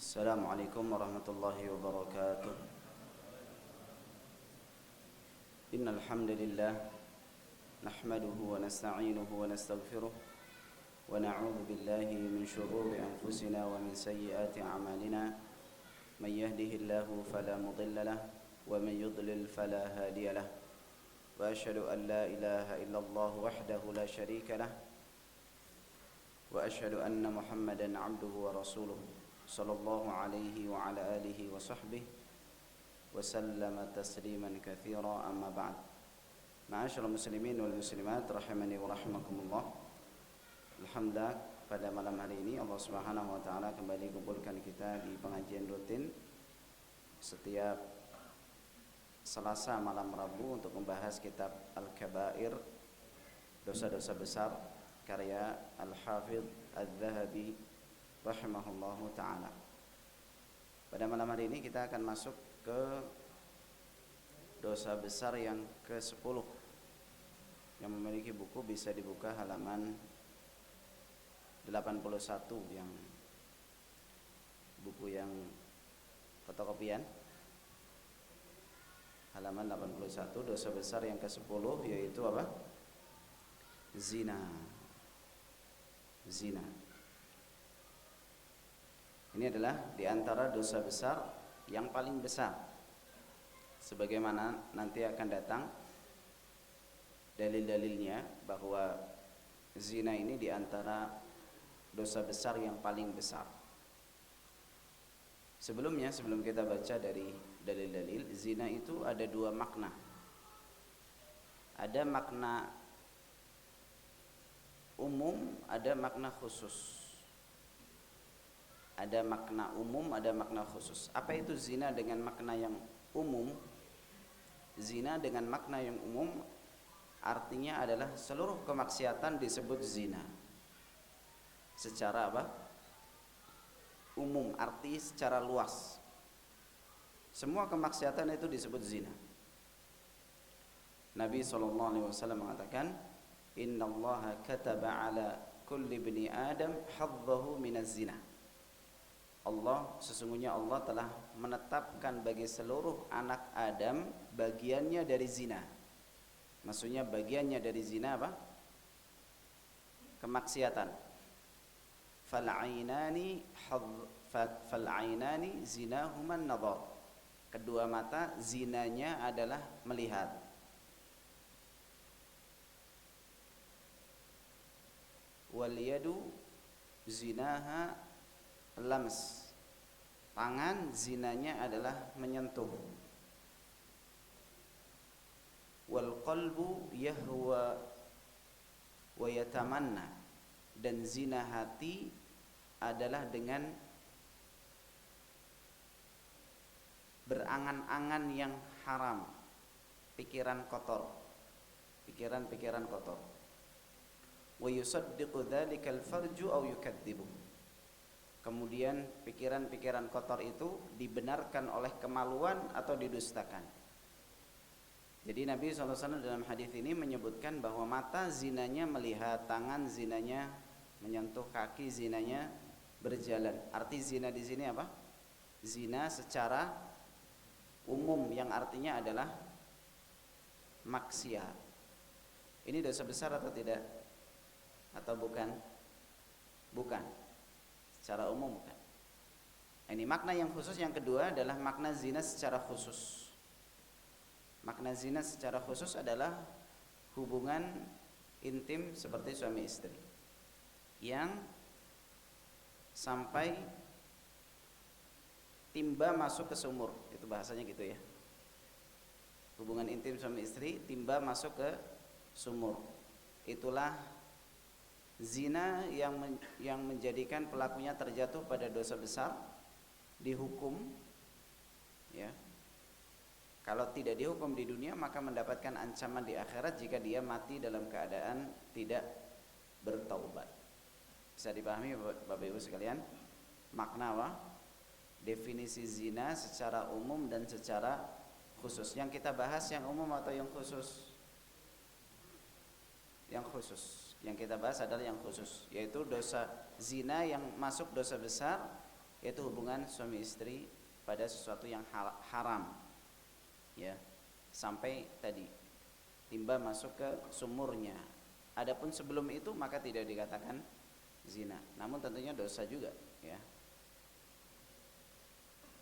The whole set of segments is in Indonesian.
Assalamualaikum warahmatullahi wabarakatuh. Innal hamdalillah nahmaduhu wa nasta'inuhu wa nastaghfiruh wa na'udzu billahi min shururi anfusina wa min sayyiati a'malina. Man yahdihillahu fala mudilla lahu wa man yudlil fala hadiya lahu. Wa asyhadu an la ilaha illallah wahdahu la syarika lahu wa asyhadu anna Muhammadan 'abduhu wa rasuluh sallallahu alaihi wa ala alihi wa sahbihi wa sallama tasliman katsira, amma ba'd. Ma'asyiral muslimin wal muslimat rahimani wa rahimakumullah. Alhamdulillah, pada malam hari ini Allah Subhanahu wa taala kembali kumpulkan kita di pengajian rutin setiap Selasa malam Rabu untuk membahas kitab Al-Kabair, dosa-dosa besar, karya Al-Hafidz Adz-Dzahabi rahimahullahu ta'ala. Pada malam hari ini kita akan masuk ke dosa besar yang ke-10. Yang memiliki buku bisa dibuka halaman 81, yang buku yang fotokopian. Halaman 81, dosa besar yang ke-10 yaitu apa? Zina. Zina. Ini adalah di antara dosa besar yang paling besar. Sebagaimana nanti akan datang dalil-dalilnya bahwa zina ini di antara dosa besar yang paling besar. Sebelumnya, sebelum kita baca dari dalil-dalil, zina itu ada dua makna. Ada makna umum, ada makna khusus. Ada makna umum, ada makna khusus. Apa itu zina dengan makna yang umum? Zina dengan makna yang umum artinya adalah seluruh kemaksiatan disebut zina. Secara apa? Umum, arti secara luas. Semua kemaksiatan itu disebut zina. Nabi SAW mengatakan, Innallaha kataba ala kulli bani Adam hadzahu minaz zina. Sesungguhnya Allah telah menetapkan bagi seluruh anak Adam bagiannya dari zina. Maksudnya bagiannya dari zina apa? Kemaksiatan. Fal'ainani zinahuman nadhar. Kedua mata zinanya adalah melihat. Wal yadu zinaha lams. Tangan zinanya adalah menyentuh. Wal qalbu yahwa wa yatamanna. Dan zina hati adalah dengan berangan-angan yang haram, pikiran kotor, pikiran-pikiran kotor. Wa yusaddiqu dzalikal farju aw yukadzibu. Kemudian pikiran-pikiran kotor itu dibenarkan oleh kemaluan atau didustakan. Jadi Nabi SAW dalam hadis ini menyebutkan bahwa mata zinanya melihat, tangan zinanya menyentuh, kaki zinanya berjalan. Arti zina di sini apa? Zina secara umum yang artinya adalah maksiat. Ini dosa besar atau tidak? Atau bukan? Bukan. Secara umum bukan. Ini makna yang khusus yang kedua adalah makna zina secara khusus. Makna zina secara khusus adalah hubungan intim seperti suami istri yang sampai timba masuk ke sumur. Itu bahasanya gitu ya. Hubungan intim suami istri, timba masuk ke sumur. Itulah zina yang menjadikan pelakunya terjatuh pada dosa besar, dihukum, ya. Kalau tidak dihukum di dunia maka mendapatkan ancaman di akhirat jika dia mati dalam keadaan tidak bertaubat. Bisa dipahami Bapak Ibu sekalian? Makna apa? Definisi zina secara umum dan secara khusus. Yang kita bahas yang umum atau yang khusus? Yang khusus. Yang kita bahas adalah yang khusus, yaitu dosa zina yang masuk dosa besar yaitu hubungan suami istri pada sesuatu yang haram, ya, sampai tadi timba masuk ke sumurnya. Adapun sebelum itu maka tidak dikatakan zina, namun tentunya dosa juga, ya.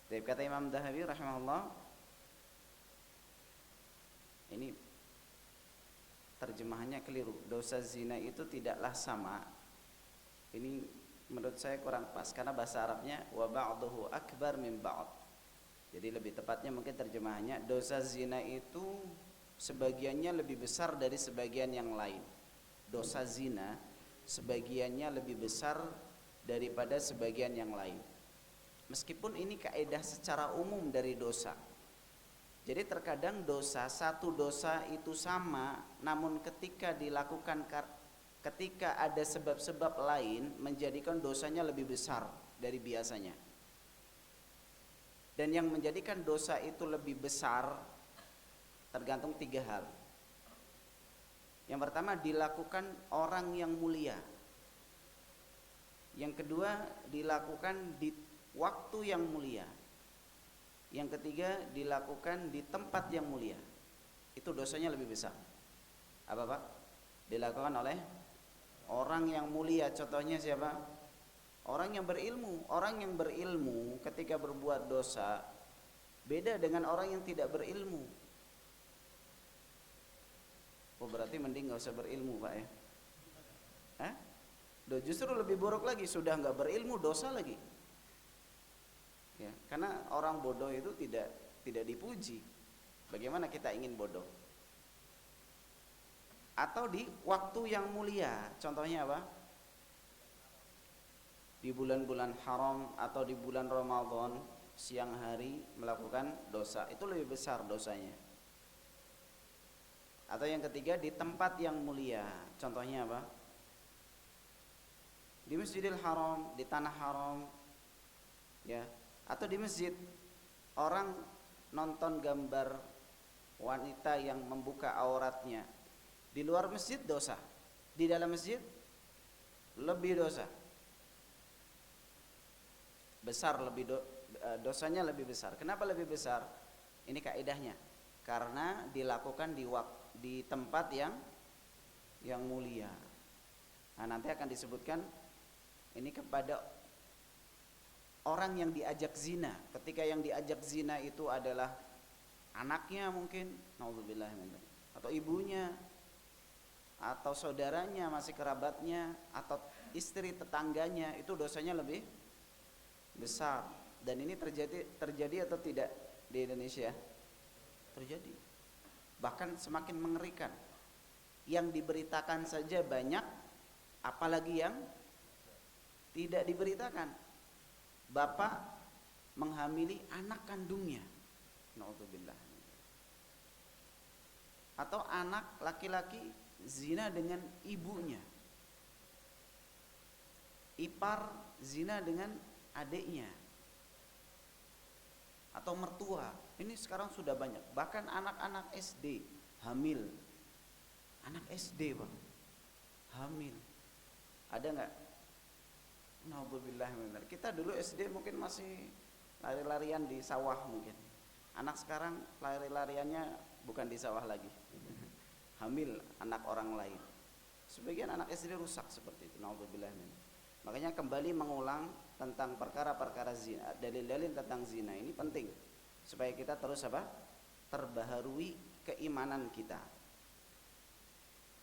Dari kata Imam Dhahabi rahimahullah, ini terjemahannya keliru. Dosa zina itu tidaklah sama. Ini menurut saya kurang pas karena bahasa Arabnya wa ba'duhu akbar min ba'd. Jadi lebih tepatnya mungkin terjemahannya dosa zina itu sebagiannya lebih besar dari sebagian yang lain. Dosa zina sebagiannya lebih besar daripada sebagian yang lain. Meskipun ini kaidah secara umum dari dosa. Jadi terkadang satu dosa itu sama, namun ketika dilakukan ketika ada sebab-sebab lain menjadikan dosanya lebih besar dari biasanya. Dan yang menjadikan dosa itu lebih besar tergantung 3 hal. Yang pertama, dilakukan orang yang mulia. Yang kedua, dilakukan di waktu yang mulia. Yang ketiga, dilakukan di tempat yang mulia. Itu dosanya lebih besar. Apa Pak? Dilakukan oleh orang yang mulia. Contohnya siapa? Orang yang berilmu. Orang yang berilmu ketika berbuat dosa beda dengan orang yang tidak berilmu. Oh, berarti mending gak usah berilmu Pak, ya? Hah? Justru lebih buruk lagi, sudah gak berilmu dosa lagi. Ya, karena orang bodoh itu tidak dipuji. Bagaimana kita ingin bodoh? Atau di waktu yang mulia. Contohnya apa? Di bulan-bulan haram atau di bulan Ramadan siang hari melakukan dosa, itu lebih besar dosanya. Atau yang ketiga, di tempat yang mulia. Contohnya apa? Di Masjidil Haram, di tanah haram, ya. Atau di masjid, orang nonton gambar wanita yang membuka auratnya. Di luar masjid dosa, di dalam masjid lebih dosa. Besar, dosanya lebih besar. Kenapa lebih besar? Ini kaidahnya. Karena dilakukan di tempat yang mulia. Nah, nanti akan disebutkan ini kepada orang yang diajak zina. Ketika yang diajak zina itu adalah anaknya mungkin, naudzubillah, atau ibunya, atau saudaranya, masih kerabatnya, atau istri tetangganya, itu dosanya lebih besar. Dan ini terjadi atau tidak di Indonesia? Terjadi. Bahkan semakin mengerikan. Yang diberitakan saja banyak, apalagi yang tidak diberitakan. Bapak menghamili anak kandungnya, naudzubillah. Atau anak laki-laki zina dengan ibunya. Ipar zina dengan adiknya. Atau mertua. Ini sekarang sudah banyak. Bahkan anak-anak SD hamil. Anak SD Pak, hamil. Ada nggak? Naudzubillah. Kita dulu SD mungkin masih lari-larian di sawah mungkin. Anak sekarang lari-lariannya bukan di sawah lagi. Hamil anak orang lain. Sebagian anak SD rusak seperti itu. Naudzubillah. Makanya kembali mengulang tentang perkara-perkara zina, dalil-dalil tentang zina ini penting supaya kita terus terbaharui keimanan kita.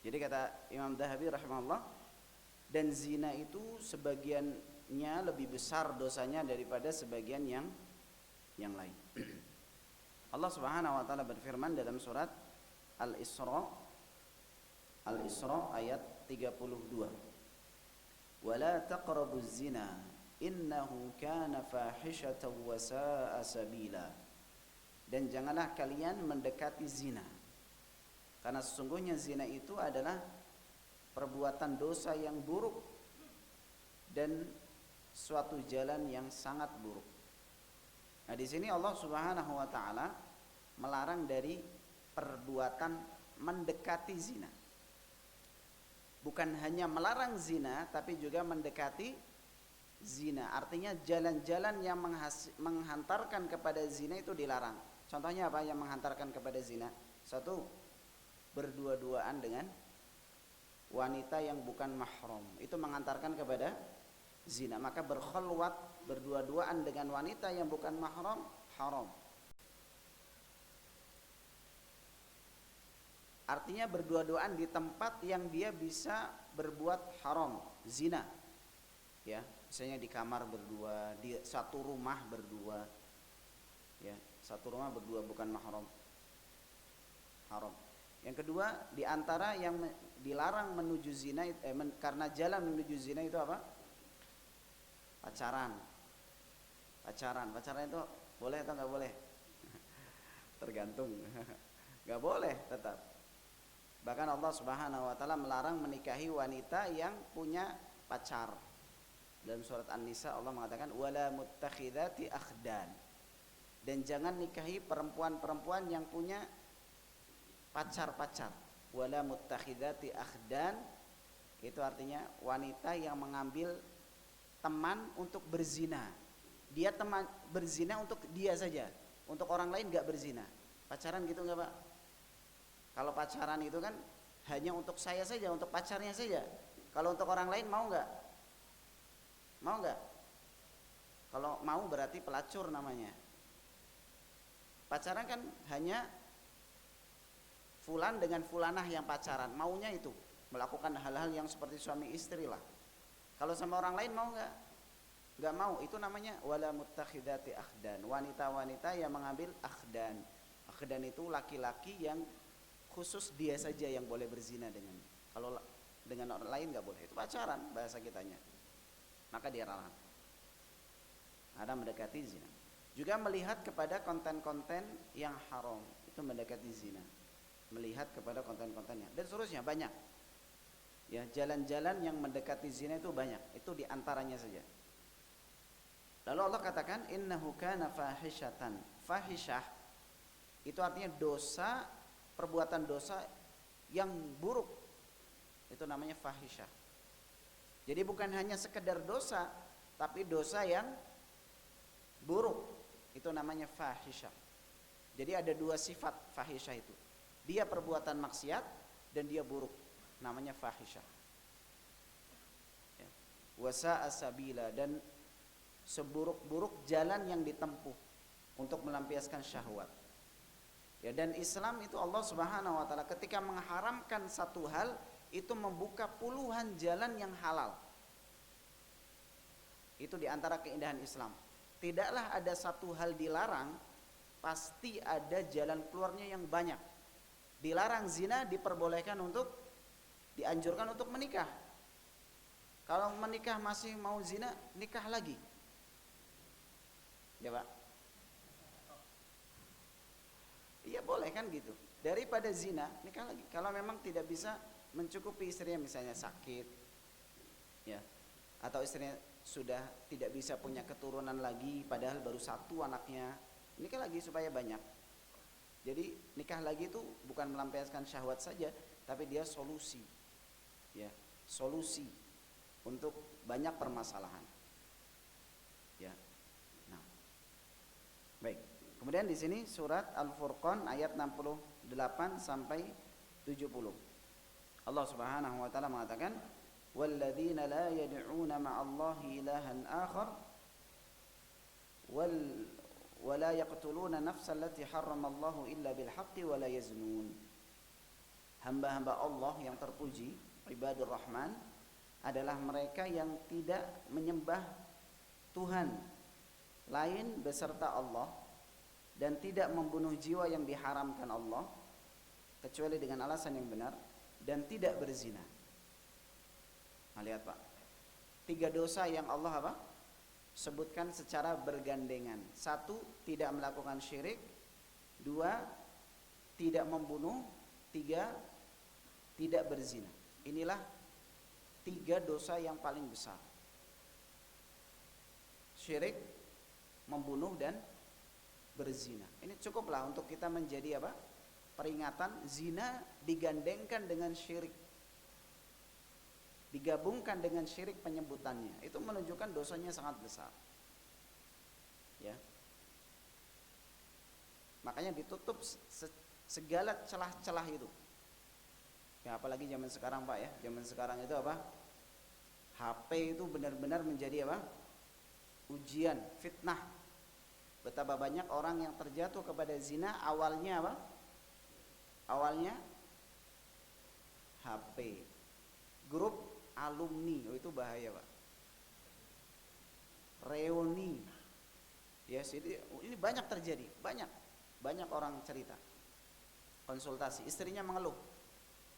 Jadi kata Imam Dhahabi rahimahullah, dan zina itu sebagiannya lebih besar dosanya daripada sebagian yang lain. Allah Subhanahu wa taala berfirman dalam surat Al-Isra ayat 32. Wala taqrabuz zina innahu kana fahishatan wa sa'a sabila. Dan janganlah kalian mendekati zina, karena sesungguhnya zina itu adalah perbuatan dosa yang buruk dan suatu jalan yang sangat buruk. Nah, di sini Allah Subhanahu wa taala melarang dari perbuatan mendekati zina. Bukan hanya melarang zina, tapi juga mendekati zina. Artinya jalan-jalan yang menghantarkan kepada zina itu dilarang. Contohnya apa yang menghantarkan kepada zina? Satu, berdua-duaan dengan wanita yang bukan mahram. Itu menghantarkan kepada zina. Maka berkhulwat, berdua-duaan dengan wanita yang bukan mahram, haram. Artinya berdua-duaan di tempat yang dia bisa berbuat haram, zina. Ya, misalnya di kamar berdua, di satu rumah berdua. Ya, satu rumah berdua bukan mahram. Haram. Yang kedua, di antara yang dilarang menuju zina karena jalan menuju zina itu apa? Pacaran. Pacaran itu boleh atau enggak boleh? Tergantung. Enggak boleh tetap. Bahkan Allah Subhanahu wa taala melarang menikahi wanita yang punya pacar. Dalam surat An-Nisa Allah mengatakan wala muttakhidati akhdan. Dan jangan nikahi perempuan-perempuan yang punya pacar-pacar. Wala muttakhidati akhdan itu artinya wanita yang mengambil teman untuk berzina. Dia teman berzina untuk dia saja, untuk orang lain enggak berzina. Pacaran gitu enggak, Pak? Kalau pacaran itu kan hanya untuk saya saja, untuk pacarnya saja. Kalau untuk orang lain mau enggak? Mau enggak? Kalau mau berarti pelacur namanya. Pacaran kan hanya fulan dengan fulanah yang pacaran, maunya itu melakukan hal-hal yang seperti suami istri lah. Kalau sama orang lain mau enggak? Enggak mau. Itu namanya wala muttakhidati akhdan. Wanita-wanita yang mengambil akhdan. Akhdan itu laki-laki yang khusus dia saja yang boleh berzina dengan. Kalau dengan orang lain enggak boleh. Itu pacaran bahasa kitanya. Maka dia larang. Ada mendekati zina. Juga melihat kepada konten-konten yang haram, itu mendekati zina. Melihat kepada konten-kontennya dan seterusnya banyak. Ya, jalan-jalan yang mendekati zina itu banyak. Itu diantaranya saja. Lalu Allah katakan innahu kana fahishatan. Fahisyah itu artinya dosa, perbuatan dosa yang buruk. Itu namanya fahisyah. Jadi bukan hanya sekedar dosa, tapi dosa yang buruk. Itu namanya fahisyah. Jadi ada dua sifat fahisyah itu. Dia perbuatan maksiat dan dia buruk. Namanya fahisyah. Ya. Wasa'a sabila, dan seburuk-buruk jalan yang ditempuh untuk melampiaskan syahwat. Ya, dan Islam itu Allah Subhanahu wa taala ketika mengharamkan satu hal itu membuka puluhan jalan yang halal. Itu diantara keindahan Islam. Tidaklah ada satu hal dilarang, pasti ada jalan keluarnya yang banyak. Dilarang zina, diperbolehkan untuk, dianjurkan untuk menikah. Kalau menikah masih mau zina, nikah lagi. Ya Pak? Iya boleh kan gitu. Daripada zina, nikah lagi. Kalau memang tidak bisa mencukupi istrinya, misalnya sakit, ya, atau istrinya sudah tidak bisa punya keturunan lagi, padahal baru satu anaknya, nikah lagi supaya banyak. Jadi nikah lagi itu bukan melampiaskan syahwat saja, tapi dia solusi, ya, solusi untuk banyak permasalahan. Ya, nah, baik. Kemudian di sini surat Al-Furqan ayat 68 sampai 70. Allah Subhanahu wa taala mengatakan, "Walladzina la yad'una ma'allahi ilahan akhar wa la yaqtuluna nafsan allati harramallahu illa bil haqqi wa la yaznun." Hamba-hamba Allah yang terpuji, ibadur rahman, adalah mereka yang tidak menyembah Tuhan lain beserta Allah dan tidak membunuh jiwa yang diharamkan Allah kecuali dengan alasan yang benar, dan tidak berzina. Nah, lihat Pak, 3 dosa yang Allah apa? Sebutkan secara bergandengan. 1, tidak melakukan syirik. 2, tidak membunuh. 3, tidak berzina. Inilah 3 dosa yang paling besar. Syirik, membunuh, dan berzina. Ini cukuplah untuk kita menjadi apa? Peringatan. Zina digandengkan dengan syirik. digabungkan dengan syirik penyebutannya, itu menunjukkan dosanya sangat besar. Ya. Makanya ditutup segala celah-celah itu. Ya, apalagi zaman sekarang Pak ya. Zaman sekarang itu apa? HP itu benar-benar menjadi apa? Ujian, fitnah. Betapa banyak orang yang terjatuh kepada zina awalnya apa? Awalnya HP. Grup alumni, oh itu bahaya Pak. Reuni. Ya, ini banyak terjadi, banyak orang cerita. Konsultasi, istrinya mengeluh.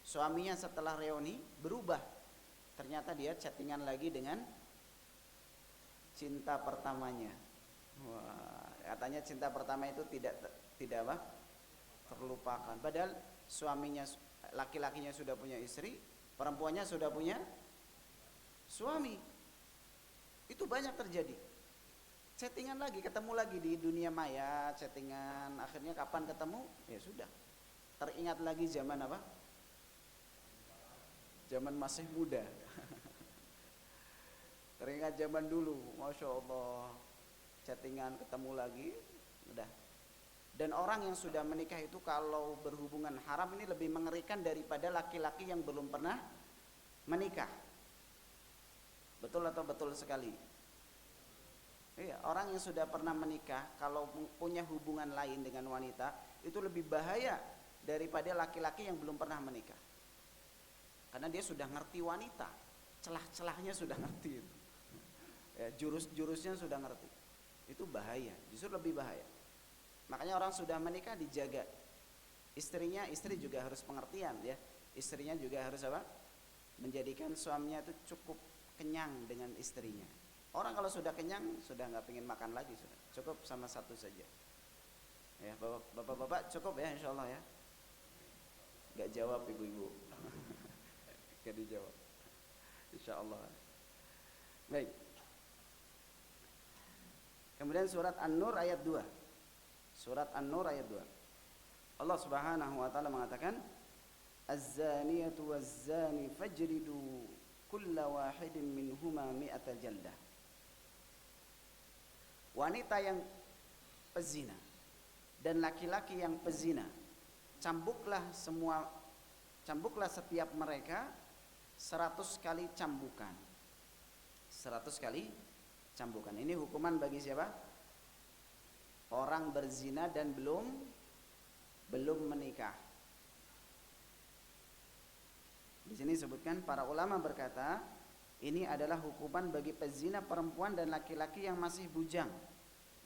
Suaminya setelah reuni berubah. Ternyata dia chattingan lagi dengan cinta pertamanya. Wah, katanya cinta pertama itu tidak apa? Terlupakan. Padahal suaminya, laki-lakinya sudah punya istri, perempuannya sudah punya suami. Itu banyak terjadi. Chattingan lagi, ketemu lagi di dunia maya, chattingan, akhirnya kapan ketemu? Ya sudah. Teringat lagi zaman apa? Zaman masih muda. Teringat zaman dulu, Masya Allah. Chattingan, ketemu lagi, udah. Dan orang yang sudah menikah itu kalau berhubungan haram ini lebih mengerikan daripada laki-laki yang belum pernah menikah. Betul atau betul sekali? Iya, orang yang sudah pernah menikah kalau punya hubungan lain dengan wanita itu lebih bahaya daripada laki-laki yang belum pernah menikah. Karena dia sudah ngerti wanita, celah-celahnya sudah ngerti itu. Ya, jurus-jurusnya sudah ngerti. Itu bahaya, justru lebih bahaya. Makanya orang sudah menikah dijaga. Istri juga harus pengertian ya. Istrinya juga harus apa? Menjadikan suaminya itu cukup kenyang dengan istrinya. Orang kalau sudah kenyang sudah nggak pengen makan lagi, sudah cukup sama satu saja. Ya, bapak-bapak cukup ya, insya Allah ya. Nggak jawab ibu-ibu, nggak dijawab. Insya Allah. Baik. Kemudian surat An-Nur ayat 2. Surat An-Nur ayat 2. Allah Subhanahu wa taala mengatakan, "Az-zaniyatu waz-zani fajridu kulla wahidin minhuma mi'ata jaldah." Wanita yang pezina dan laki-laki yang pezina, cambuklah setiap mereka 100 kali cambukan. 100 kali cambukan. Ini hukuman bagi siapa? Orang berzina dan belum menikah. Di sini disebutkan para ulama berkata, ini adalah hukuman bagi pezina perempuan dan laki-laki yang masih bujang,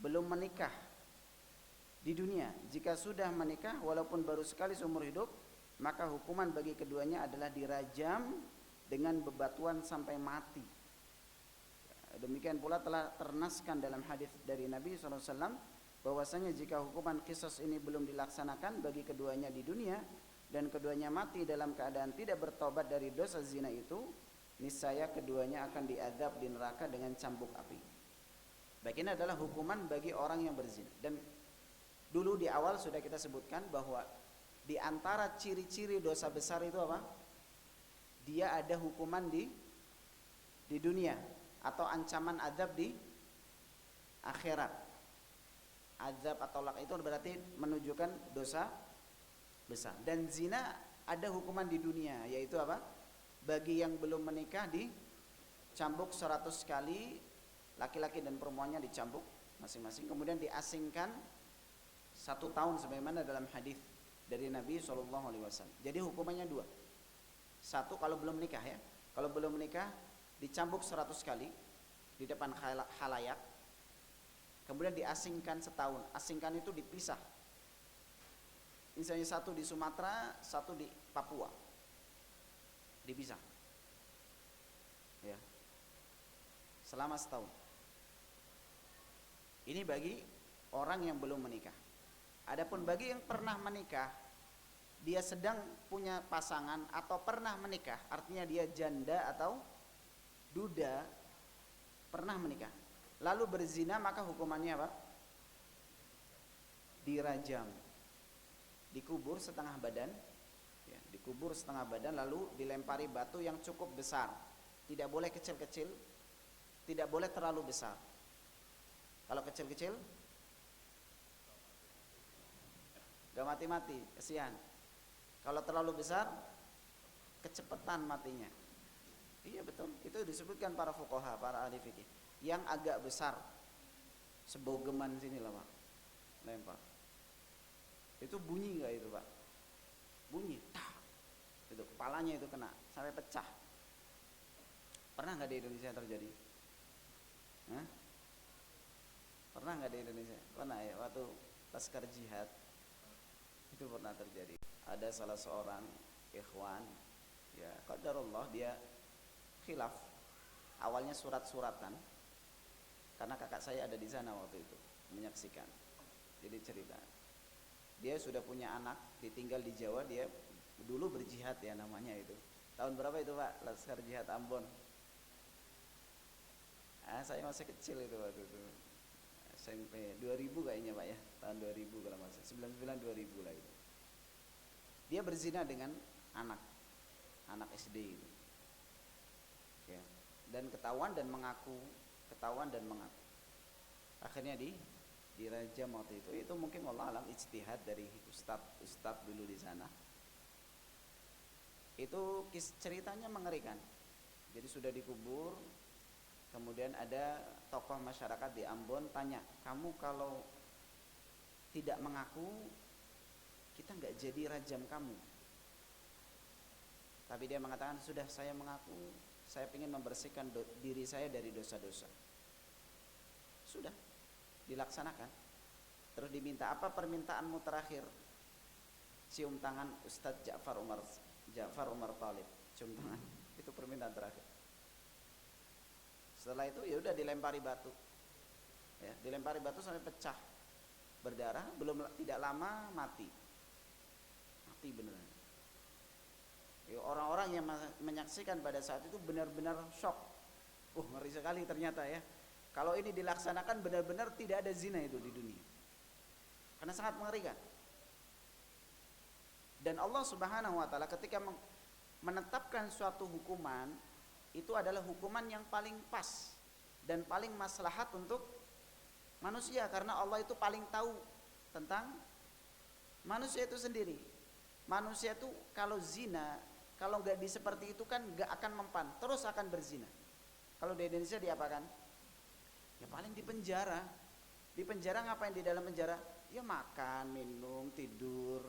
belum menikah di dunia. Jika sudah menikah walaupun baru sekali seumur hidup, maka hukuman bagi keduanya adalah dirajam dengan bebatuan sampai mati. Demikian pula telah ternaskan dalam hadis dari Nabi SAW bahwasanya jika hukuman qisas ini belum dilaksanakan bagi keduanya di dunia dan keduanya mati dalam keadaan tidak bertobat dari dosa zina itu, niscaya keduanya akan diazab di neraka dengan cambuk api. Baik, ini adalah hukuman bagi orang yang berzina. Dan dulu di awal sudah kita sebutkan bahwa di antara ciri-ciri dosa besar itu apa? Dia ada hukuman di dunia atau ancaman azab di akhirat. Azab atau lak itu berarti menunjukkan dosa besar. Dan zina ada hukuman di dunia, yaitu apa? Bagi yang belum menikah dicambuk 100 kali, laki-laki dan perempuannya dicambuk masing-masing, kemudian diasingkan 1 tahun sebagaimana dalam hadis dari Nabi SAW. Jadi hukumannya 2. 1 kalau belum menikah ya. Kalau belum menikah dicambuk 100 kali di depan khalayak. Kemudian diasingkan setahun. Asingkan itu dipisah. Misalnya 1 di Sumatera, 1 di Papua. Dipisah. Ya. Selama setahun. Ini bagi orang yang belum menikah. Adapun bagi yang pernah menikah, dia sedang punya pasangan atau pernah menikah, artinya dia janda atau duda, pernah menikah, lalu berzina, maka hukumannya apa? Dirajam, dikubur setengah badan, ya, dikubur setengah badan lalu dilempari batu yang cukup besar. Tidak boleh kecil-kecil, tidak boleh terlalu besar. Kalau kecil-kecil gak mati-mati, kesian. Kalau terlalu besar, kecepatan matinya. Iya betul, itu disebutkan para fuqaha, para ahli fikih. Yang agak besar, sebogeman sini lah Pak, lempar. Itu bunyi gak itu Pak? Bunyi, tak. Itu kepalanya itu kena, sampai pecah. Pernah gak di Indonesia terjadi? Hah? Pernah gak di Indonesia? Pernah ya, waktu Laskar Jihad itu pernah terjadi. Ada salah seorang ikhwan, ya qadarullah, dia khilaf. Awalnya surat-suratan, karena kakak saya ada di sana waktu itu menyaksikan. Jadi cerita, dia sudah punya anak, ditinggal di Jawa, dia dulu berjihad ya namanya itu. Tahun berapa itu Pak? Laskar Jihad Ambon. Saya masih kecil itu waktu itu. SMP 2000 kayaknya Pak ya, tahun 2000 kalau masih 99 2000 lah itu. Dia berzina dengan anak SD itu. Ya. Dan ketahuan dan mengaku. Akhirnya dirajam waktu itu. Itu mungkin wallah alam ijtihad dari ustadz dulu di sana. Itu ceritanya mengerikan. Jadi sudah dikubur. Kemudian ada tokoh masyarakat di Ambon tanya, kamu kalau tidak mengaku, kita nggak jadi rajam kamu. Tapi dia mengatakan, sudah saya mengaku, saya ingin membersihkan diri saya dari dosa-dosa. Sudah dilaksanakan. Terus diminta, apa permintaanmu terakhir? Cium tangan Ustadz Ja'far Umar Talib. Cium tangan, itu permintaan terakhir. Setelah itu ya udah dilempari batu. Ya, dilempari batu sampai pecah. Berdarah, tidak lama mati. Mati beneran. Ya, orang-orang yang menyaksikan pada saat itu benar-benar shock. Ngeri sekali ternyata ya. Kalau ini dilaksanakan benar-benar tidak ada zina itu di dunia. Karena sangat mengerikan. Dan Allah Subhanahu wa taala ketika menetapkan suatu hukuman, itu adalah hukuman yang paling pas dan paling maslahat untuk manusia, karena Allah itu paling tahu tentang manusia itu sendiri. Manusia itu kalau zina, kalau nggak seperti itu kan nggak akan mempan, terus akan berzina. Kalau di Indonesia diapakan? Ya paling di penjara. Di penjara ngapain di dalam penjara? Ya makan, minum, tidur,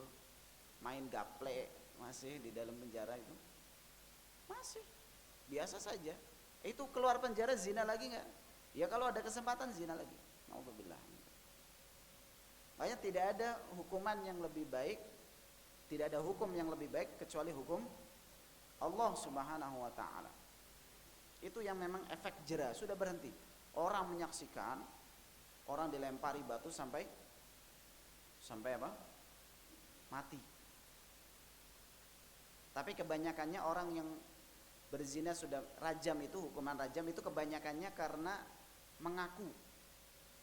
main gaple, masih di dalam penjara itu. Masih biasa saja. Itu keluar penjara zina lagi nggak? Ya kalau ada kesempatan zina lagi. Nauzubillah. Makanya tidak ada hukuman yang lebih baik, tidak ada hukum yang lebih baik kecuali hukum Allah Subhanahu wa taala. Itu yang memang efek jera, sudah berhenti. Orang menyaksikan, orang dilempari batu sampai apa? Mati. Tapi kebanyakannya orang yang berzina sudah rajam itu, hukuman rajam itu kebanyakannya karena mengaku.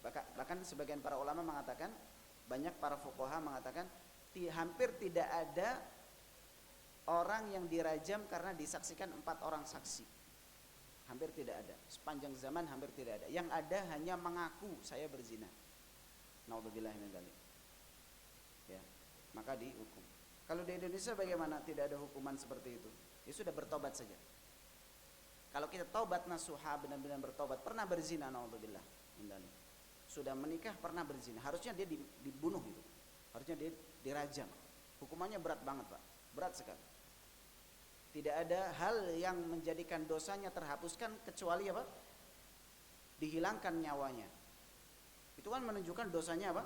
Bahkan sebagian para ulama mengatakan, banyak para fuqaha mengatakan hampir tidak ada orang yang dirajam karena disaksikan 4 orang saksi. Hampir tidak ada. Sepanjang zaman hampir tidak ada. Yang ada hanya mengaku saya berzina. Naudzubillah min dzalik. Ya, maka dihukum. Kalau di Indonesia bagaimana? Tidak ada hukuman seperti itu. Ya sudah, bertobat saja. Kalau kita taubat nasuha, benar-benar bertobat, pernah berzina, naudzubillah, sudah menikah pernah berzina, harusnya dia dibunuh itu, harusnya dia dirajam. Hukumannya berat banget Pak, berat sekali. Tidak ada hal yang menjadikan dosanya terhapuskan kecuali apa? Dihilangkan nyawanya. Itu kan menunjukkan dosanya apa?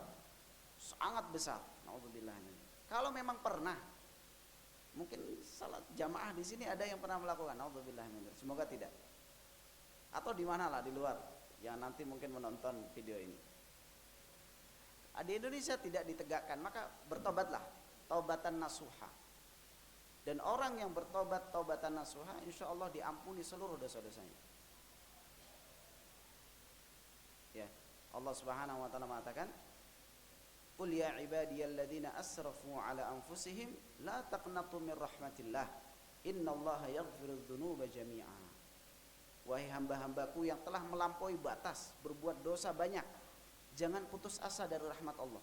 Sangat besar. Naudzubillah. Kalau memang pernah, mungkin salat jamaah di sini ada yang pernah melakukan, naudzubillah, semoga tidak. Atau di mana lah di luar yang nanti mungkin menonton video ini. Di Indonesia tidak ditegakkan, maka bertobatlah, taubatan nasuha. Dan orang yang bertobat taubatan nasuha, insya Allah diampuni seluruh dosa-dosanya. Ya, Allah Subhanahu wa taala mengatakan, "Qul ya ibadiyalladzina asrafu ala anfusihim la taqnatu min rahmatillah. Innallaha yaghfirudz dzunuba jami'a." Wahai hamba-hambaku yang telah melampaui batas, berbuat dosa banyak, jangan putus asa dari rahmat Allah.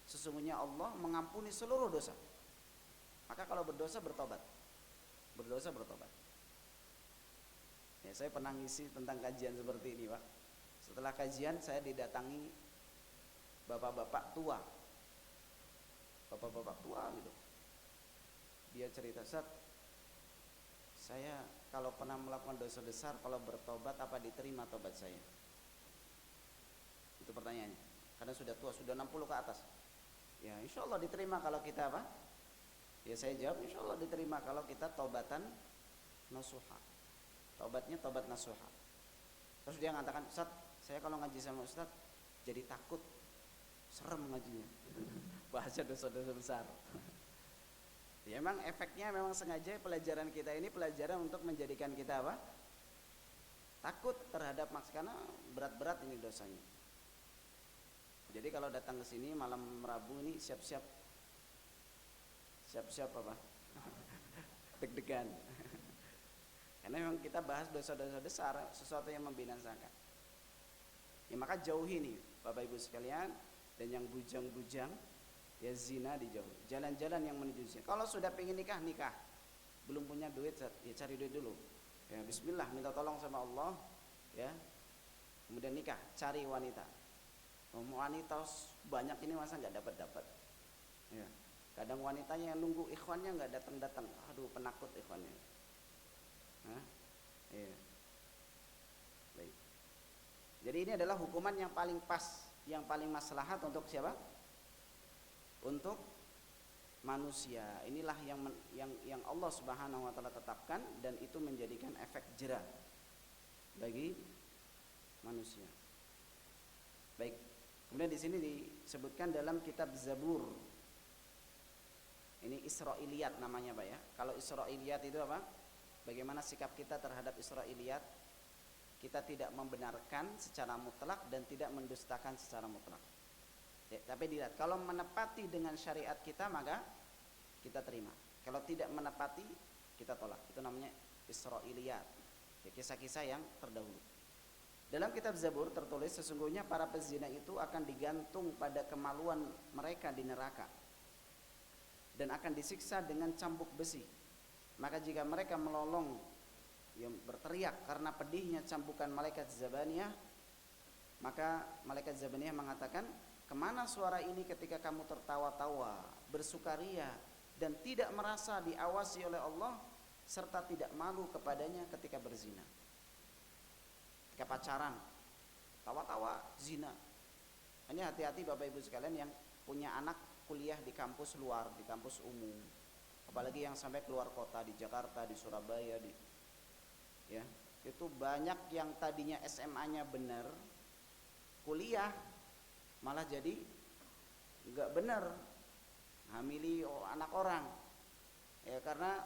Sesungguhnya Allah mengampuni seluruh dosa. Maka kalau berdosa bertobat. Berdosa bertobat. Ya, saya pernah ngisi tentang kajian seperti ini, Pak. Setelah kajian saya didatangi bapak-bapak tua. Bapak-bapak tua gitu. Dia cerita, "Ustaz, saya kalau pernah melakukan dosa besar, kalau bertobat apa diterima tobat saya?" Itu pertanyaannya. Karena sudah tua, sudah 60 ke atas. Ya, insya Allah diterima kalau kita apa? Ya saya jawab, insya Allah diterima kalau kita tobatan nasuha. Tobatnya tobat nasuha. Terus dia mengatakan, "Ustaz, saya kalau ngaji sama Ustaz jadi takut, serem ngajinya." Bahasa dosa-dosa besar. Ya memang efeknya memang sengaja pelajaran kita ini pelajaran untuk menjadikan kita apa? Takut terhadap karena berat-berat ini dosanya. Jadi kalau datang ke sini malam Rabu ini siap-siap apa? Deg-degan. Karena memang kita bahas dosa-dosa besar, sesuatu yang membinasakan. Ya maka jauhi nih Bapak Ibu sekalian, dan yang bujang-bujang ya zina dijauhi. Jalan-jalan yang menuju zina. Kalau sudah pengen nikah, nikah. Belum punya duit, ya cari duit dulu. Ya bismillah, minta tolong sama Allah, ya. Kemudian nikah, cari wanita. Wanita banyak ini masa nggak dapat. Ya. Kadang wanitanya yang nunggu ikhwannya nggak datang. Aduh, penakut ikhwannya. Hah? Iya. Baik. Jadi ini adalah hukuman yang paling pas, yang paling maslahat untuk siapa? Untuk manusia. Inilah yang Allah Subhanahu wa taala tetapkan dan itu menjadikan efek jera bagi manusia. Baik. Kemudian di sini disebutkan dalam kitab Zabur. Ini Israiliyat namanya, Pak ya. Kalau Israiliyat itu apa? Bagaimana sikap kita terhadap Israiliyat? Kita tidak membenarkan secara mutlak dan tidak mendustakan secara mutlak. Ya, tapi dilihat, kalau menepati dengan syariat kita maka kita terima. Kalau tidak menepati kita tolak. Itu namanya Israiliyat. Ya, kisah-kisah yang terdahulu. Dalam kitab Zabur tertulis sesungguhnya para pezina itu akan digantung pada kemaluan mereka di neraka dan akan disiksa dengan cambuk besi. Maka jika mereka melolong yang berteriak karena pedihnya cambukan malaikat Zabaniyah, maka malaikat Zabaniyah mengatakan, "Kemana suara ini ketika kamu tertawa-tawa, bersukaria dan tidak merasa diawasi oleh Allah serta tidak malu kepadanya ketika berzina?" Ketika pacaran, tawa-tawa, zina. Ini hati-hati Bapak Ibu sekalian yang punya anak kuliah di kampus luar, di kampus umum. Apalagi yang sampai keluar kota, di Jakarta, di Surabaya, ya. Itu banyak yang tadinya SMA-nya benar, kuliah malah jadi enggak benar. Hamili anak orang. Ya karena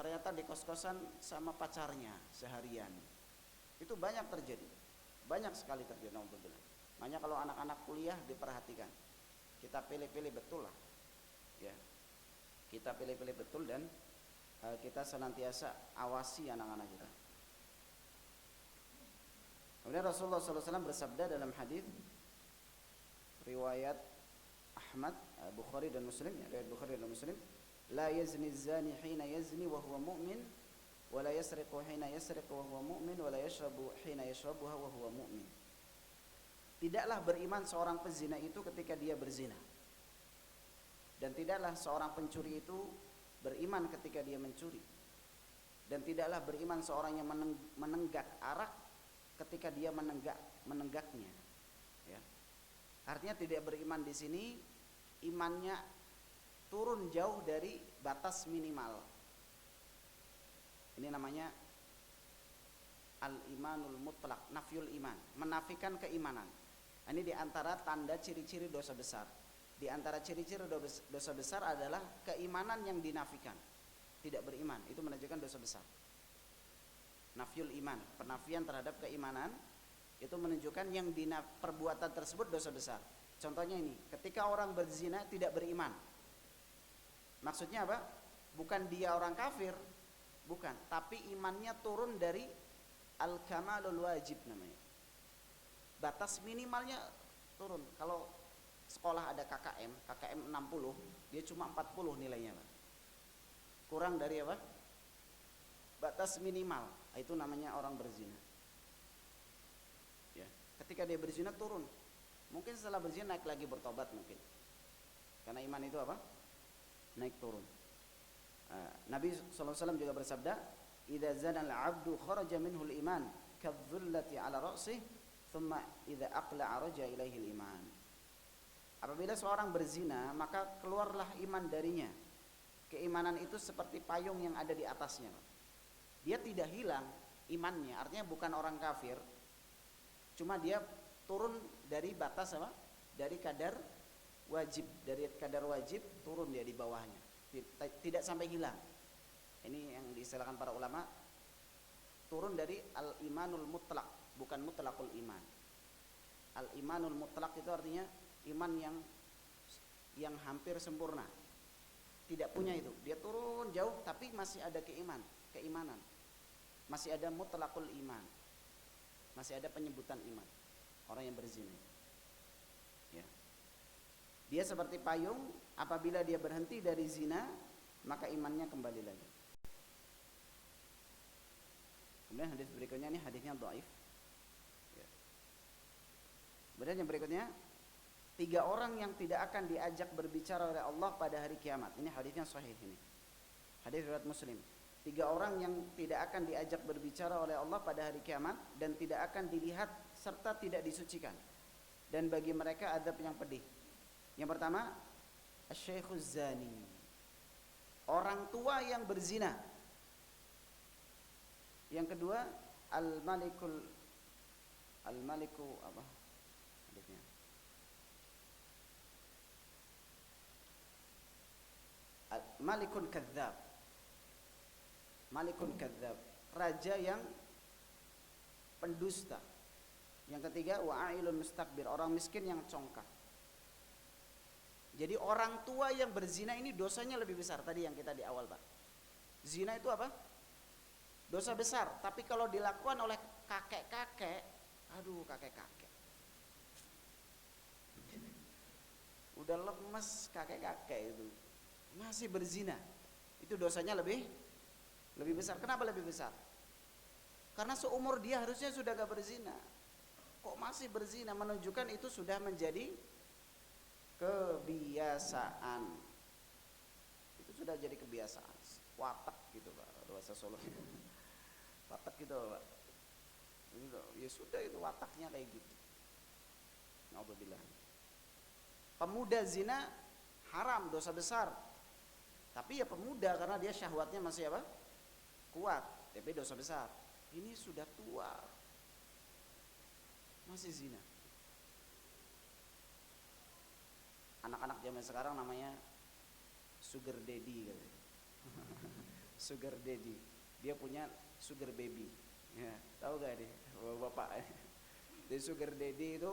ternyata di kos-kosan sama pacarnya seharian. Itu banyak terjadi, banyak sekali terjadi. Makanya kalau anak-anak kuliah diperhatikan, kita pilih-pilih betul lah, ya. Kita pilih-pilih betul dan kita senantiasa awasi anak-anak kita. Kemudian Rasulullah SAW bersabda dalam hadis riwayat Ahmad, Bukhari dan Muslim, ya, riwayat Bukhari dan Muslim, "La yazni zani hina yazni wa huwa mu'min, wala yasriqu hina yasriqu wa huwa mu'min, wala yashrabu hina yashrabuha wa huwa mu'min." Tidaklah beriman seorang pezina itu ketika dia berzina. Dan tidaklah seorang pencuri itu beriman ketika dia mencuri. Dan tidaklah beriman seorang yang menenggak arak ketika dia menenggaknya. Ya. Artinya tidak beriman di sini imannya turun jauh dari batas minimal. Ini namanya al-imanul mutlak, nafyul iman, menafikan keimanan. Ini diantara tanda ciri-ciri dosa besar. Di antara ciri-ciri dosa besar adalah keimanan yang dinafikan. Tidak beriman, itu menunjukkan dosa besar. Nafyul iman, penafian terhadap keimanan, itu menunjukkan yang perbuatan tersebut dosa besar. Contohnya ini, ketika orang berzina tidak beriman. Maksudnya apa? Bukan dia orang kafir, bukan, tapi imannya turun dari al-kamalul wajib namanya. Batas minimalnya turun. Kalau sekolah ada KKM 60, dia cuma 40 nilainya, Pak. Kurang dari apa? Batas minimal. Itu namanya orang berzina. Ya, ketika dia berzina turun. Mungkin setelah berzina naik lagi bertobat mungkin. Karena iman itu apa? Naik turun. Nabi SAW juga bersabda, "Idza zana al-'abdu kharaja minhu al-iman kadh-dhullati 'ala ra'sihi, thumma idza aqla'a raja ilaihi al-iman." Apabila seorang berzina, maka keluarlah iman darinya. Keimanan itu seperti payung yang ada di atasnya. Dia tidak hilang imannya, artinya bukan orang kafir. Cuma dia turun dari batas apa? Dari kadar wajib turun dia di bawahnya. Tidak sampai hilang. Ini yang diistilahkan para ulama, turun dari al-imanul mutlak, bukan mutlakul iman. Al-imanul mutlak itu artinya iman yang hampir sempurna. Tidak punya itu. Dia turun jauh tapi masih ada keimanan. Masih ada mutlakul iman. Masih ada penyebutan iman. Orang yang berzina. Ya. Dia seperti payung, apabila dia berhenti dari zina, maka imannya kembali lagi. Kemudian hadis berikutnya, ini hadisnya dhaif. Ya. Kemudian yang berikutnya, 3 orang yang tidak akan diajak berbicara oleh Allah pada hari kiamat. Ini hadisnya sahih ini. Hadis riwayat Muslim. 3 orang yang tidak akan diajak berbicara oleh Allah pada hari kiamat dan tidak akan dilihat serta tidak disucikan. Dan bagi mereka azab yang pedih. Yang pertama, asy-syaikhuz zani. Orang tua yang berzina. Yang kedua, al-maliku apa? Hadisnya. Malikun kadzab. Malikun kadzab, raja yang pendusta. Yang ketiga, wa'ailun mustakbir, orang miskin yang congkak. Jadi orang tua yang berzina ini dosanya lebih besar. Tadi yang kita di awal, Pak. Zina itu apa? Dosa besar. Tapi kalau dilakukan oleh kakek-kakek, aduh kakek-kakek. Udah lemes kakek-kakek itu. Masih berzina. Itu dosanya lebih besar. Kenapa lebih besar? Karena seumur dia harusnya sudah gak berzina. Kok masih berzina? Menunjukkan itu sudah menjadi kebiasaan. Itu sudah jadi kebiasaan. Watak gitu, Pak. Bahasa Solo. Watak gitu, Pak. Ya sudah, itu wataknya kayak gitu. Na'udzubillah. Pemuda zina haram, dosa besar. Tapi ya pemuda, karena dia syahwatnya masih apa? Kuat, tapi dosa besar. Ini sudah tua, masih zina. Anak-anak zaman sekarang namanya sugar daddy katanya. Sugar daddy. Dia punya sugar baby. Ya, tahu gak nih, bapak? Jadi sugar daddy itu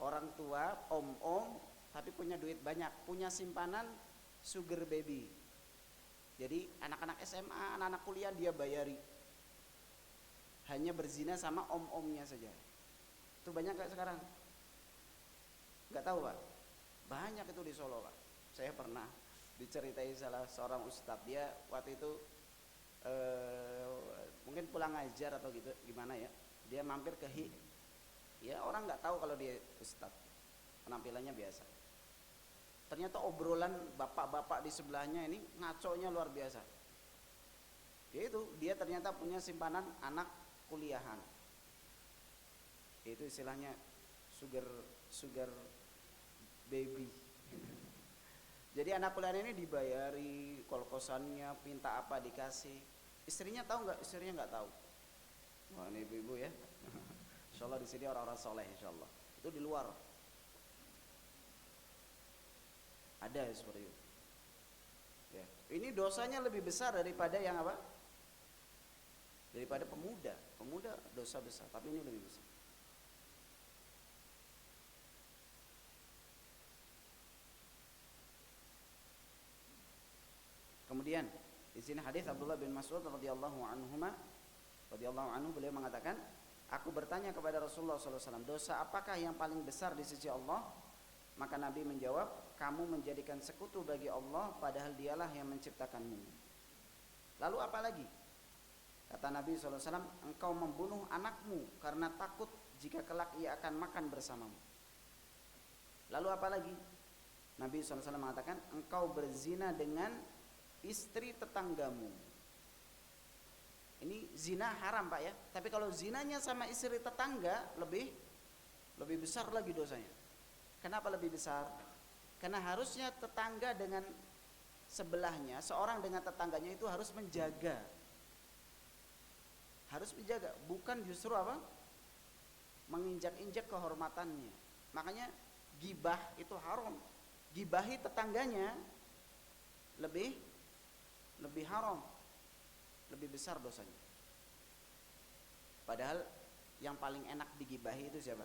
orang tua, om-om, tapi punya duit banyak, punya simpanan sugar baby. Jadi anak-anak SMA, anak-anak kuliah dia bayari. Hanya berzina sama om-omnya saja. Itu banyak gak sekarang? Gak tahu, Pak? Banyak itu di Solo, Pak. Saya pernah diceritai salah seorang ustadz. Dia waktu itu mungkin pulang ngajar atau gitu, gimana ya, dia mampir ke ya orang gak tahu kalau dia ustadz. Penampilannya biasa. Ternyata obrolan bapak-bapak di sebelahnya ini ngaconya luar biasa. Yaitu dia ternyata punya simpanan anak kuliahan. Itu istilahnya sugar baby. Jadi anak kuliahan ini dibayari kos-kosannya, minta apa dikasih. Istrinya tahu nggak? Istrinya nggak tahu. Wah, ini ibu-ibu ya. Insyaallah di sini orang-orang soleh insyaallah. Itu di luar. Ada seperti itu. Ya. Ini dosanya lebih besar daripada yang apa? Daripada pemuda. Pemuda dosa besar, tapi ini lebih besar. Kemudian di sini hadis Abdullah bin Mas'ud radhiyallahu anhuma, radhiyallahu anhu, beliau mengatakan, aku bertanya kepada Rasulullah SAW, dosa apakah yang paling besar di sisi Allah? Maka Nabi menjawab, kamu menjadikan sekutu bagi Allah padahal dialah yang menciptakanmu. Lalu apa lagi? Kata Nabi SAW, engkau membunuh anakmu karena takut jika kelak ia akan makan bersamamu. Lalu apa lagi? Nabi SAW mengatakan, engkau berzina dengan istri tetanggamu. Ini zina haram Pak ya. Tapi kalau zinanya sama istri tetangga lebih besar lagi dosanya. Kenapa lebih besar? Karena harusnya tetangga dengan sebelahnya, seorang dengan tetangganya itu harus menjaga. Harus menjaga, bukan justru apa? Menginjak-injak kehormatannya. Makanya gibah itu haram. Gibahi tetangganya lebih haram, lebih besar dosanya. Padahal yang paling enak digibahi itu siapa?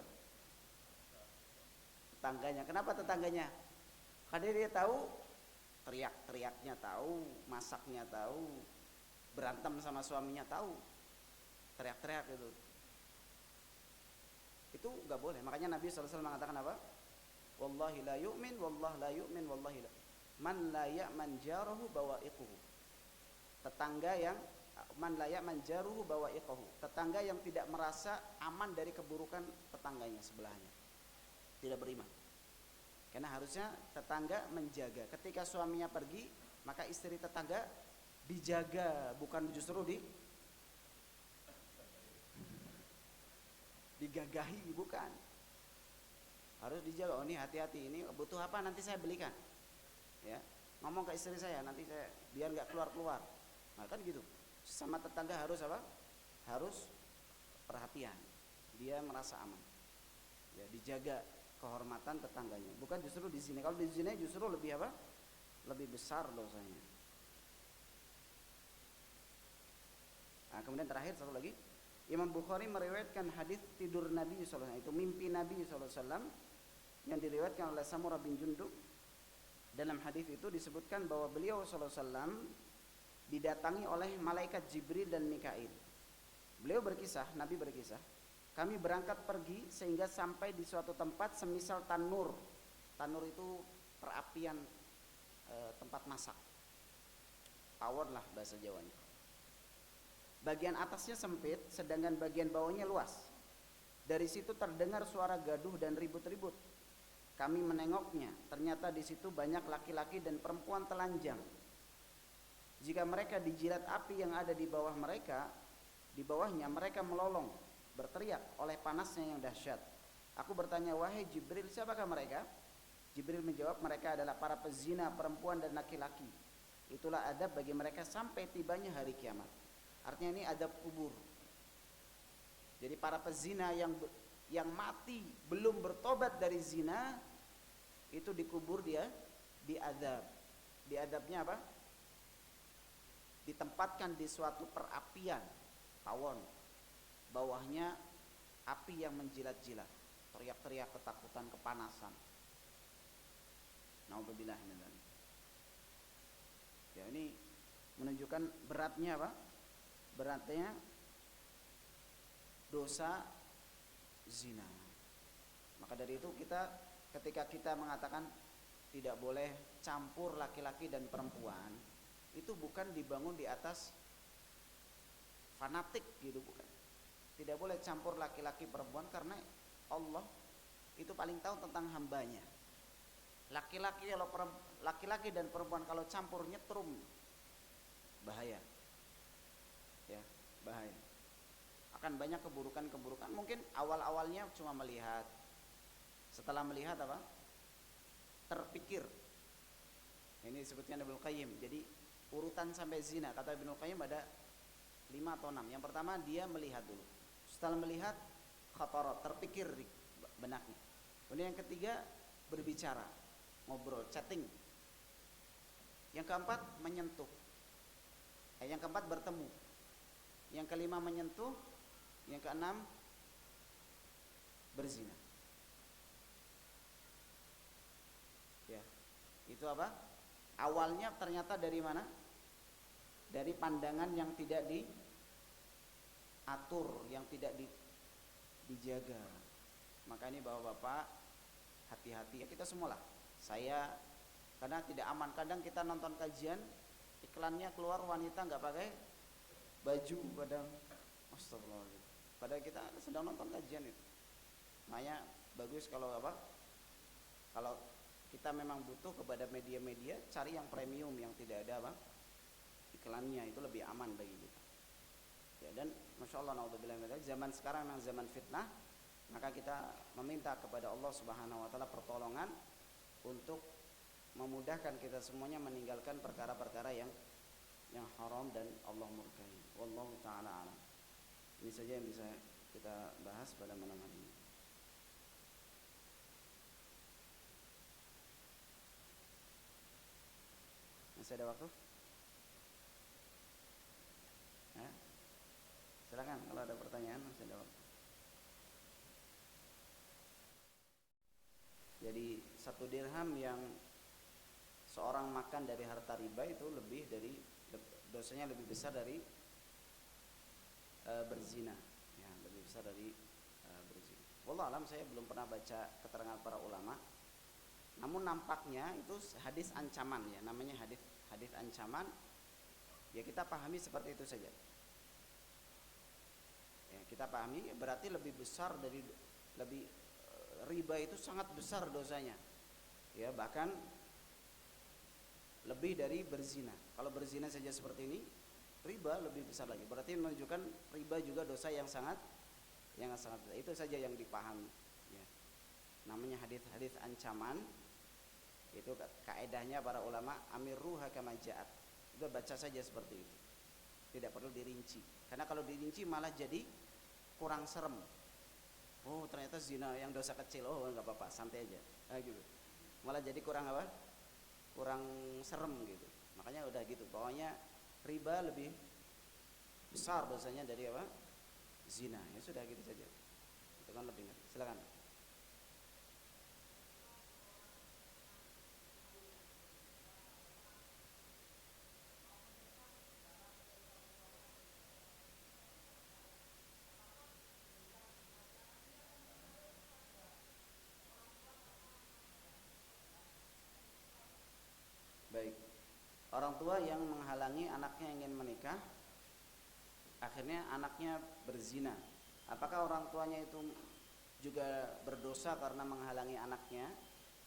Tetangganya. Kenapa tetangganya? Karena dia tahu teriak-teriaknya tahu, masaknya tahu, berantem sama suaminya tahu, teriak-teriak itu nggak boleh. Makanya Nabi SAW mengatakan apa? Wallahi la yu'min, wallah la yu'min, wallahi la. Man la ya'man jarahu bawa'iquhu. Tetangga yang man la ya'man jaruhu bawa'iquhu. Tetangga yang tidak merasa aman dari keburukan tetangganya sebelahnya. Tidak beriman. Karena harusnya tetangga menjaga. Ketika suaminya pergi, maka istri tetangga dijaga, bukan justru digagahi, bukan. Harus dijaga. Oh ini hati-hati, ini butuh apa nanti saya belikan. Ya, ngomong ke istri saya nanti saya biar nggak keluar. Nah kan gitu. Sama tetangga harus apa? Harus perhatian. Dia merasa aman. Ya, dijaga kehormatan tetangganya. Bukan justru di sini. Kalau di sini justru lebih apa? Lebih besar dosanya. Nah, kemudian terakhir satu lagi, Imam Bukhari meriwayatkan hadis tidur Nabi SAW, itu mimpi Nabi SAW yang diriwayatkan oleh Samurah bin Jundub. Dalam hadis itu disebutkan bahwa beliau SAW didatangi oleh malaikat Jibril dan Mikail. Beliau berkisah, Nabi berkisah, kami berangkat pergi sehingga sampai di suatu tempat semisal tanur. Tanur itu perapian, tempat masak. Tawar lah bahasa Jawanya. Bagian atasnya sempit, sedangkan bagian bawahnya luas. Dari situ terdengar suara gaduh dan ribut-ribut. Kami menengoknya, ternyata di situ banyak laki-laki dan perempuan telanjang. Jika mereka dijilat api yang ada di bawah mereka, di bawahnya mereka melolong, berteriak oleh panasnya yang dahsyat. Aku bertanya, wahai Jibril, siapakah mereka? Jibril menjawab, mereka adalah para pezina perempuan dan laki-laki. Itulah adab bagi mereka sampai tibanya hari kiamat. Artinya ini adab kubur. Jadi para pezina yang mati belum bertobat dari zina, itu dikubur dia, diadab. Diadabnya apa? Ditempatkan di suatu perapian, tawon. Bawahnya api yang menjilat-jilat. Teriak-teriak ketakutan, kepanasan. Naudzubillah min dzalik. Ya, ini menunjukkan beratnya apa? Beratnya dosa zina. Maka dari itu ketika kita mengatakan tidak boleh campur laki-laki dan perempuan, itu bukan dibangun di atas fanatik gitu, bukan. Tidak boleh campur laki-laki perempuan karena Allah itu paling tahu tentang hambanya. Laki-laki dan perempuan kalau campur nyetrum, bahaya. Ya, bahaya. Akan banyak keburukan-keburukan. Mungkin awal-awalnya cuma melihat. Setelah melihat apa? Terpikir. Ini disebutnya Ibnu Qayyim. Jadi urutan sampai zina kata Ibnu Qayyim ada 5 atau 6. Yang pertama dia melihat dulu. Setelah melihat khatarat, terpikir di benaknya. Kemudian yang ketiga berbicara, ngobrol, chatting. Yang keempat menyentuh. Yang keempat bertemu. Yang kelima menyentuh. Yang keenam berzina. Ya, itu apa? Awalnya ternyata dari mana? Dari pandangan yang tidak atur, yang tidak dijaga. Maka ini bapak-bapak hati-hati ya, kita semua lah. Saya karena tidak aman, kadang kita nonton kajian iklannya keluar wanita nggak pakai baju, kadang astagfirullahaladzim, padahal kita sedang nonton kajian itu. Makanya bagus kalau kalau kita memang butuh kepada media-media, cari yang premium yang tidak ada iklannya, itu lebih aman bagi kita ya. Dan masya Allah, naudzubillah min dzalik, zaman sekarang memang zaman fitnah, maka kita meminta kepada Allah Subhanahu wa taala pertolongan untuk memudahkan kita semuanya meninggalkan perkara-perkara yang haram dan Allah murkai. Wallahu taala alam. Ini saja yang bisa kita bahas pada malam hari ini. Masih ada waktu? Ya? Silakan kalau ada pertanyaan, masih ada waktu. Jadi 1 dirham yang seorang makan dari harta riba itu dosanya lebih besar dari berzina ya, lebih besar dari berzina. Wallahu alam, saya belum pernah baca keterangan para ulama. Namun nampaknya itu hadis ancaman ya, namanya hadis ancaman. Ya kita pahami seperti itu saja. Ya, kita pahami berarti lebih besar dari riba itu sangat besar dosanya. Ya, bahkan lebih dari berzina. Kalau berzina saja seperti ini, riba lebih besar lagi. Berarti menunjukkan riba juga dosa yang sangat besar. Itu saja yang dipahami ya. Namanya hadis ancaman. Itu kaedahnya para ulama, amirruha kama ja'at. Itu baca saja seperti itu. Tidak perlu dirinci. Karena kalau dirinci malah jadi kurang serem. Oh, ternyata zina yang dosa kecil. Oh, enggak apa-apa, santai aja. Gitu. Malah jadi kurang serem gitu. Makanya udah gitu. Pokoknya riba lebih besar dosanya dari zina. Ya sudah gitu saja. Itu kan lebih ngerti. Silakan. Baik. Orang tua yang menghalangi anaknya ingin menikah, akhirnya anaknya berzina. Apakah orang tuanya itu juga berdosa karena menghalangi anaknya?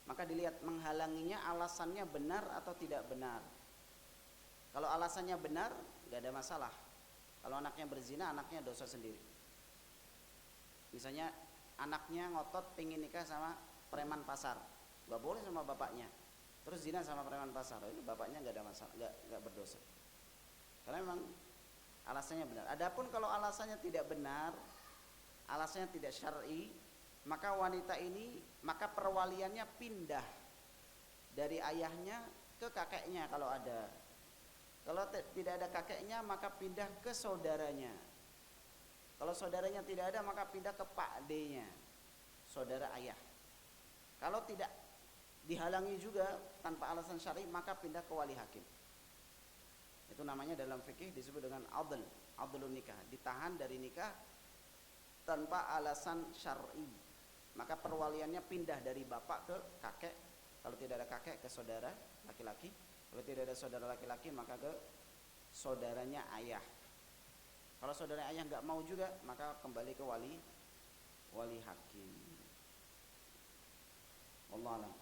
Maka dilihat menghalanginya alasannya benar atau tidak benar. Kalau alasannya benar, gak ada masalah. Kalau anaknya berzina, anaknya dosa sendiri. Misalnya anaknya ngotot pengen nikah sama preman pasar, gak boleh sama bapaknya. Terus zina sama preman pasar, itu bapaknya nggak ada masalah, nggak berdosa. Karena memang alasannya benar. Adapun kalau alasannya tidak benar, alasannya tidak syar'i, maka wanita ini, maka perwaliannya pindah dari ayahnya ke kakeknya kalau ada. Kalau tidak ada kakeknya, maka pindah ke saudaranya. Kalau saudaranya tidak ada, maka pindah ke pak D-nya, saudara ayah. Kalau tidak dihalangi juga tanpa alasan syar'i, maka pindah ke wali hakim. Itu namanya dalam fikih disebut dengan adlun nikah, ditahan dari nikah tanpa alasan syar'i. Maka perwaliannya pindah dari bapak ke kakek, kalau tidak ada kakek ke saudara laki-laki, kalau tidak ada saudara laki-laki maka ke saudaranya ayah. Kalau saudara ayah nggak mau juga, maka kembali ke wali hakim. Wallahu a'lam.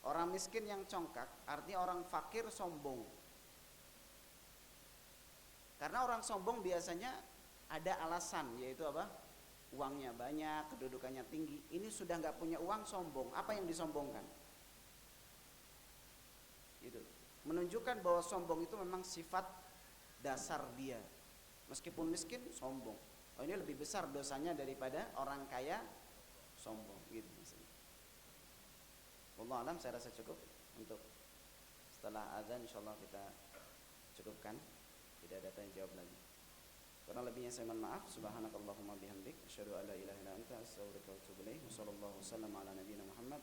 Orang miskin yang congkak artinya orang fakir sombong. Karena orang sombong biasanya ada alasan, yaitu apa? Uangnya banyak, kedudukannya tinggi. Ini sudah nggak punya uang, sombong. Apa yang disombongkan? Itu menunjukkan bahwa sombong itu memang sifat dasar dia. Meskipun miskin, sombong. Oh, ini lebih besar dosanya daripada orang kaya sombong. Gitu maksudnya. Wallahu alam, saya rasa cukup untuk setelah azan insyaallah kita cukupkan, tidak ada tanya jawab lagi. Karena lebihnya saya mohon maaf. Subhanakallahumma bihamdik asyhadu an la ilaha illa anta astaghfiruka wa atubu ilaik. Wassallallahu wasallam ala nabiyyina Muhammad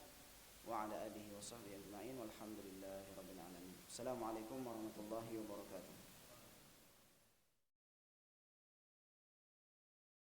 wa ala alihi wa sahbihi ajma'in walhamdulillahi rabbil alamin. Assalamualaikum warahmatullahi wabarakatuh.